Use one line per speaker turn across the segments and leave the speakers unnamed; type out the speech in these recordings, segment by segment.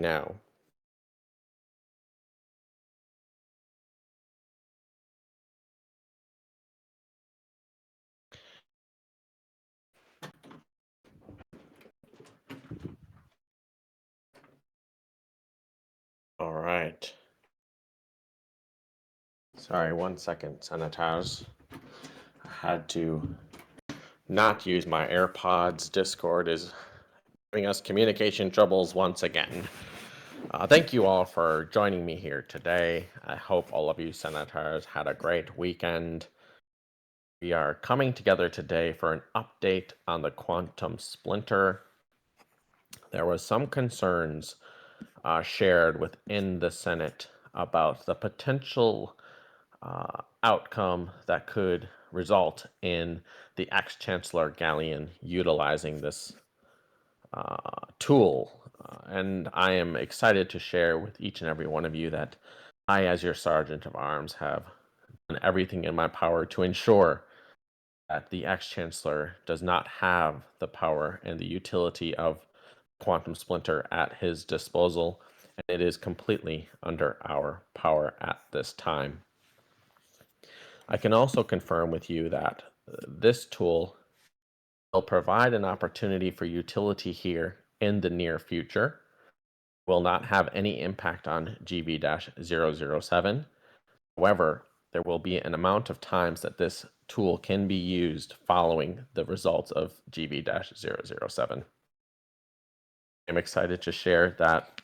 now. All right. Sorry, 1 second, Senators. I had to not use my AirPods. Discord is giving us communication troubles once again. Thank you all for joining me here today. I hope all of you Senators had a great weekend. We are coming together today for an update on the quantum splinter. There was some concerns shared within the Senate about the potential outcome that could result in the ex-chancellor Galleon utilizing this tool. And I am excited to share with each and every one of you that I, as your Sergeant of Arms, have done everything in my power to ensure that the ex-chancellor does not have the power and the utility of quantum splinter at his disposal, and it is completely under our power at this time. I can also confirm with you that this tool will provide an opportunity for utility here in the near future, will not have any impact on GB-007. However, there will be an amount of times that this tool can be used following the results of GB-007. I'm excited to share that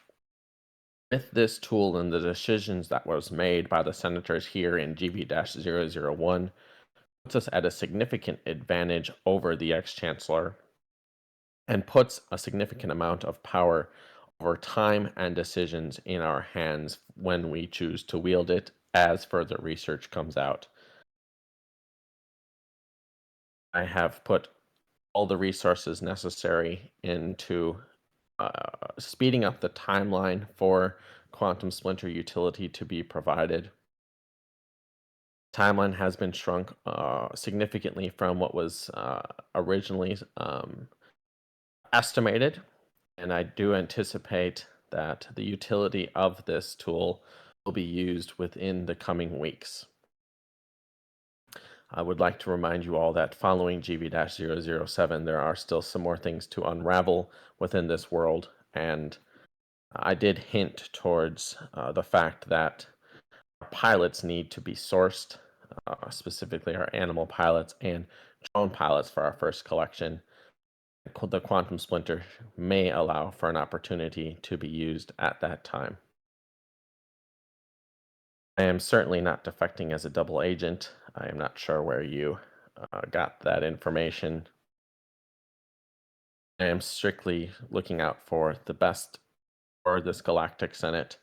with this tool and the decisions that was made by the senators here in GB-001 puts us at a significant advantage over the ex-chancellor and puts a significant amount of power over time and decisions in our hands when we choose to wield it as further research comes out. I have put all the resources necessary into speeding up the timeline for quantum splinter utility to be provided. Timeline has been shrunk significantly from what was originally estimated, and I do anticipate that the utility of this tool will be used within the coming weeks. I would like to remind you all that following GB-007, there are still some more things to unravel within this world, and I did hint towards the fact that pilots need to be sourced, specifically our animal pilots and drone pilots for our first collection. The quantum splinter may allow for an opportunity to be used at that time. I am certainly not defecting as a double agent. I am not sure where you got that information. I am strictly looking out for the best for this Galactic Senate.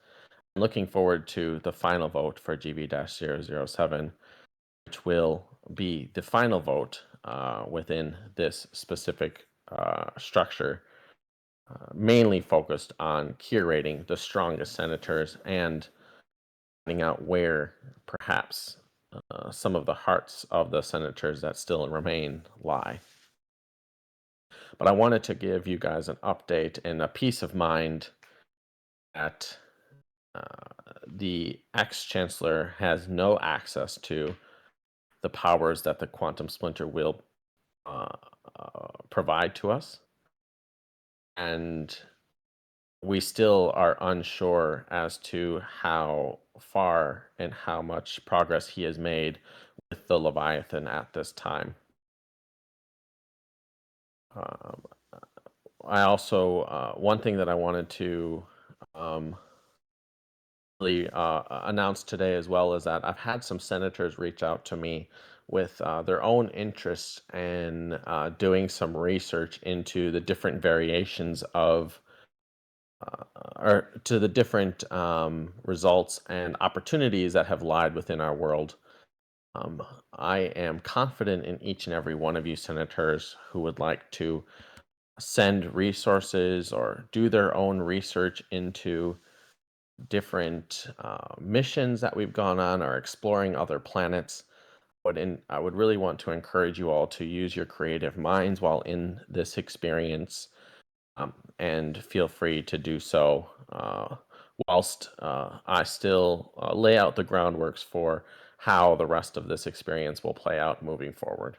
I'm looking forward to the final vote for GB-007, which will be the final vote within this specific structure, mainly focused on curating the strongest senators and finding out where perhaps some of the hearts of the senators that still remain lie. But I wanted to give you guys an update and a peace of mind that the ex-chancellor has no access to the powers that the quantum splinter will provide to us. And we still are unsure as to how far and how much progress he has made with the Leviathan at this time. Um, I also, one thing that I wanted to really announce today as well is that I've had some senators reach out to me with their own interests in doing some research into the different variations of or to the different results and opportunities that have lied within our world. I am confident in each and every one of you senators who would like to send resources or do their own research into different missions that we've gone on or exploring other planets. I would really want to encourage you all to use your creative minds while in this experience and feel free to do so whilst I still lay out the groundworks for how the rest of this experience will play out moving forward.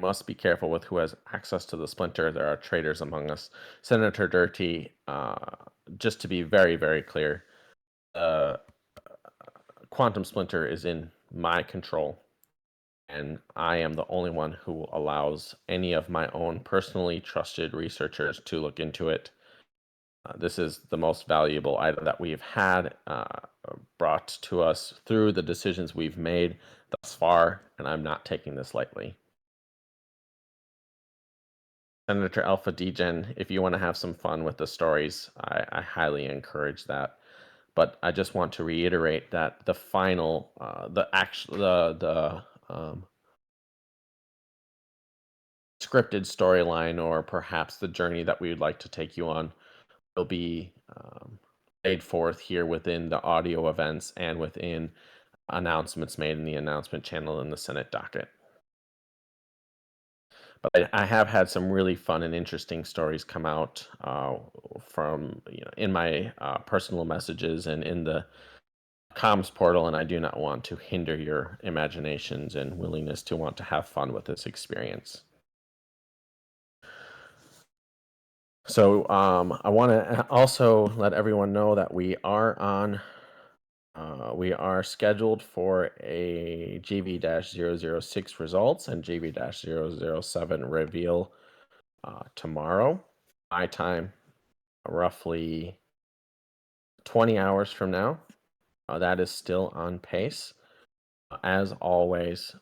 Must be careful with who has access to the Splinter. There are traitors among us. Senator Dirty, just to be very, very clear, uh, Quantum Splinter is in my control, and I am the only one who allows any of my own personally trusted researchers to look into it. This is the most valuable item that we've had brought to us through the decisions we've made thus far, and I'm not taking this lightly. Senator Alpha Degen, if you want to have some fun with the stories, I highly encourage that. But I just want to reiterate that the final, the scripted storyline, or perhaps the journey that we would like to take you on, will be laid forth here within the audio events and within announcements made in the announcement channel in the Senate docket. But I have had some really fun and interesting stories come out from in my personal messages and in the comms portal, and I do not want to hinder your imaginations and willingness to want to have fun with this experience. So I want to also let everyone know that we are scheduled for a GV-006 results and GV-007 reveal tomorrow. My time, roughly 20 hours from now. That is still on pace. As always,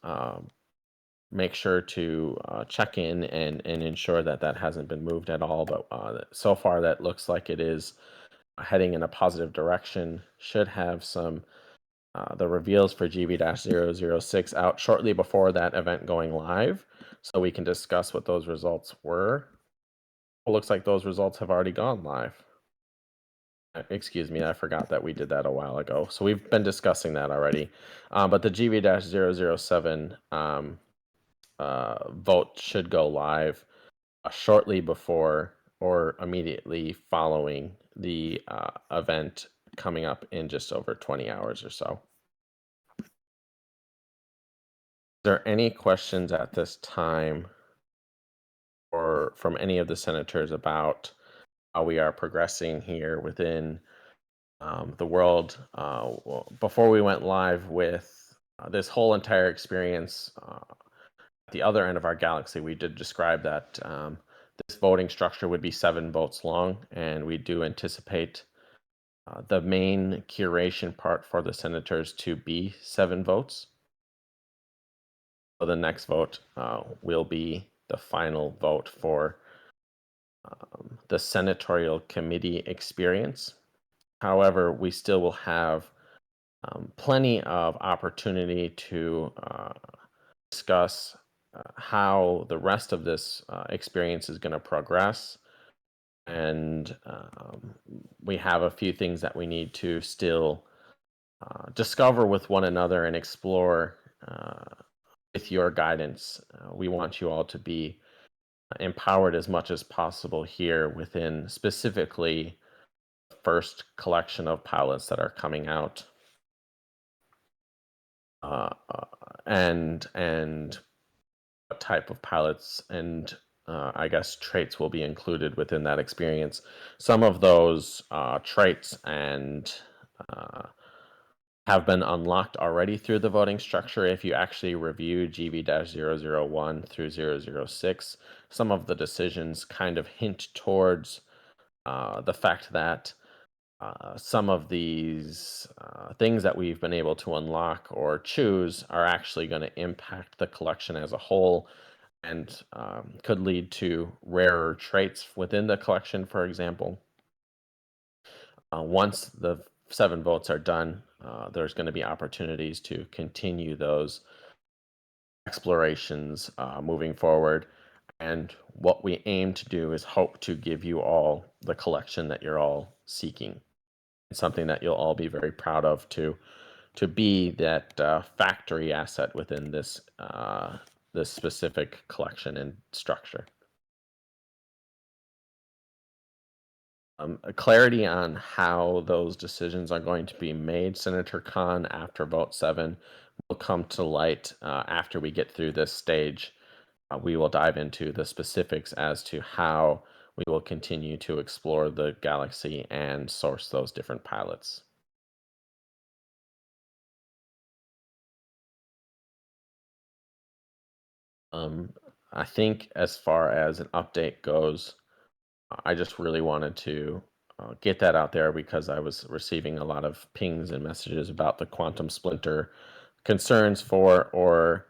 make sure to check in and ensure that that hasn't been moved at all. But so far, that looks like it is heading in a positive direction. Should have some the reveals for GV-006 out shortly before that event going live, so we can discuss what those results were. It looks like those results have already gone live. Excuse me, I forgot that we did that a while ago. So we've been discussing that already. But the GV-007 vote should go live shortly before or immediately following the event coming up in just over 20 hours or so. Are there any questions at this time or from any of the senators about how we are progressing here within the world? Before we went live with this whole entire experience, at the other end of our galaxy, we did describe that this voting structure would be 7 votes long, and we do anticipate the main curation part for the senators to be 7 votes. So the next vote will be the final vote for the senatorial committee experience. However, we still will have plenty of opportunity to discuss how the rest of this experience is going to progress. And we have a few things that we need to still discover with one another and explore with your guidance. We want you all to be empowered as much as possible here within specifically the first collection of pilots that are coming out. And what type of pilots and I guess traits will be included within that experience. Some of those traits and have been unlocked already through the voting structure. If you actually review GV-001 through 006, some of the decisions kind of hint towards the fact that some of these things that we've been able to unlock or choose are actually going to impact the collection as a whole and could lead to rarer traits within the collection, for example. Once the 7 votes are done, there's going to be opportunities to continue those explorations moving forward. And what we aim to do is hope to give you all the collection that you're all seeking. It's something that you'll all be very proud of to be that factory asset within this this specific collection and structure. Clarity on how those decisions are going to be made, Senator Khan, after vote 7 will come to light after we get through this stage. We will dive into the specifics as to how we will continue to explore the galaxy and source those different pilots. Um, I think as far as an update goes, I just really wanted to get that out there because I was receiving a lot of pings and messages about the quantum splinter concerns for or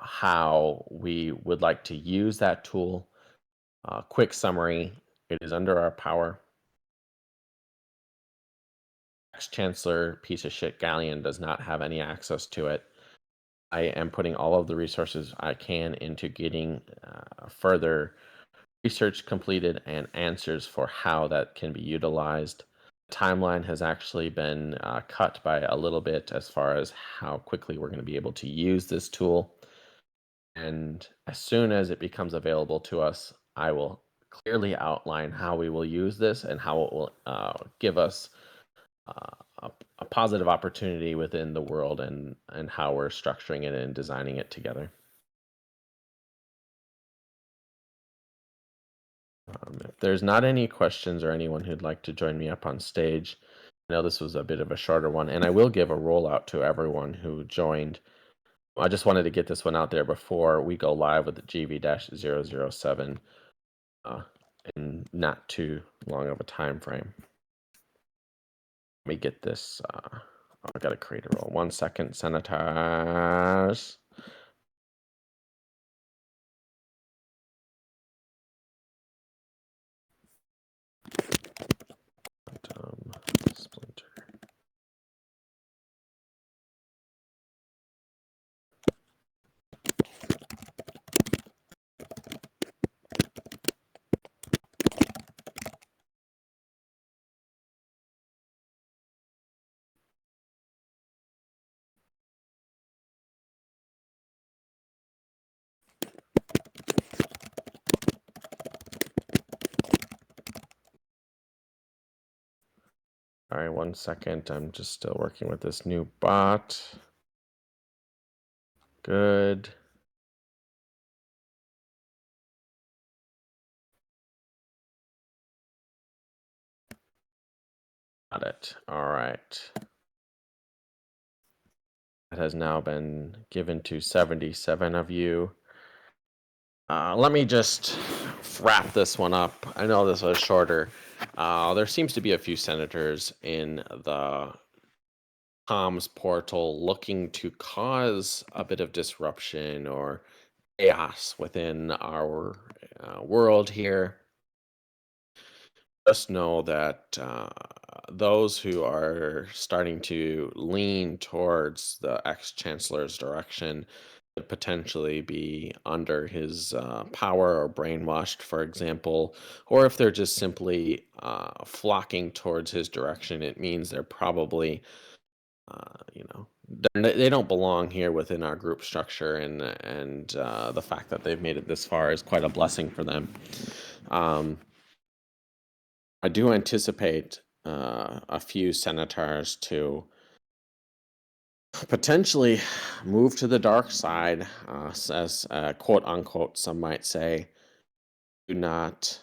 how we would like to use that tool. Quick summary: it is under our power. Ex-Chancellor piece of shit Galleon does not have any access to it. I am putting all of the resources I can into getting further research completed and answers for how that can be utilized. Timeline has actually been cut by a little bit as far as how quickly we're going to be able to use this tool. And as soon as it becomes available to us, I will clearly outline how we will use this and how it will give us a positive opportunity within the world and how we're structuring it and designing it together. If there's not any questions or anyone who'd like to join me up on stage, I know this was a bit of a shorter one, and I will give a rollout to everyone who joined. I just wanted to get this one out there before we go live with the GV-007 uh, in not too long of a time frame. Let me get this. I got to create a role. 1 second, Senators. Splinter. All right, 1 second. I'm just still working with this new bot. Good. Got it. All right. That has now been given to 77 of you. Let me just wrap this one up. I know this was shorter. There seems to be a few senators in the comms portal looking to cause a bit of disruption or chaos within our world here. Just know that those who are starting to lean towards the ex-chancellor's direction could potentially be under his power or brainwashed, for example, or if they're just simply flocking towards his direction, it means they're probably, you know, they don't belong here within our group structure, and the fact that they've made it this far is quite a blessing for them. I do anticipate a few senators to potentially move to the dark side, as quote unquote, some might say. Do not.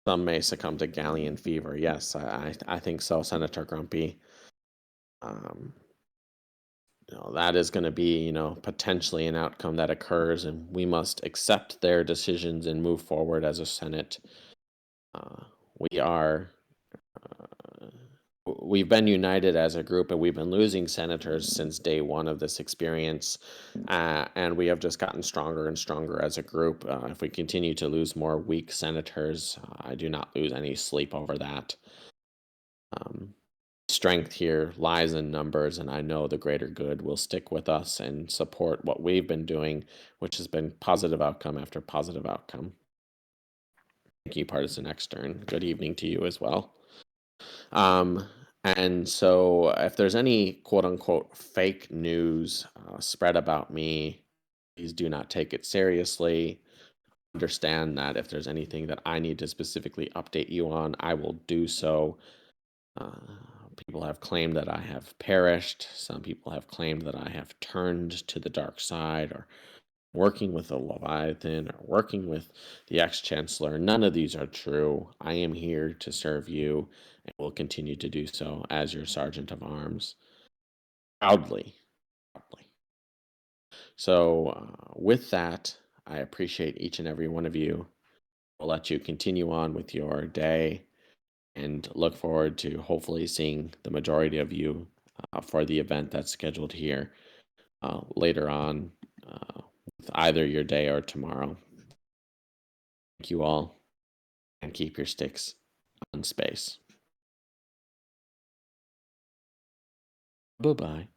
Some may succumb to Galleon fever. Yes, I think so, Senator Grumpy. Um, that is going to be, potentially an outcome that occurs, and we must accept their decisions and move forward as a Senate. We are we've been united as a group, and we've been losing senators since day one of this experience, and we have just gotten stronger and stronger as a group. If we continue to lose more weak senators, I do not lose any sleep over that. Strength here lies in numbers, and I know the greater good will stick with us and support what we've been doing, which has been positive outcome after positive outcome. Thank you, Partisan Extern. Good evening to you as well. And so if there's any quote unquote fake news spread about me, Please do not take it seriously. Understand that if there's anything that I need to specifically update you on, I will do so. Uh, People have claimed that I have perished. Some people have claimed that I have turned to the dark side or working with the Leviathan or working with the ex Chancellor. None of these are true. I am here to serve you and will continue to do so as your Sergeant of Arms. Proudly. Proudly. So, with that, I appreciate each and every one of you. I'll let you continue on with your day and look forward to hopefully seeing the majority of you for the event that's scheduled here later on with either your day or tomorrow. Thank you all, and keep your sticks on space. Bye bye.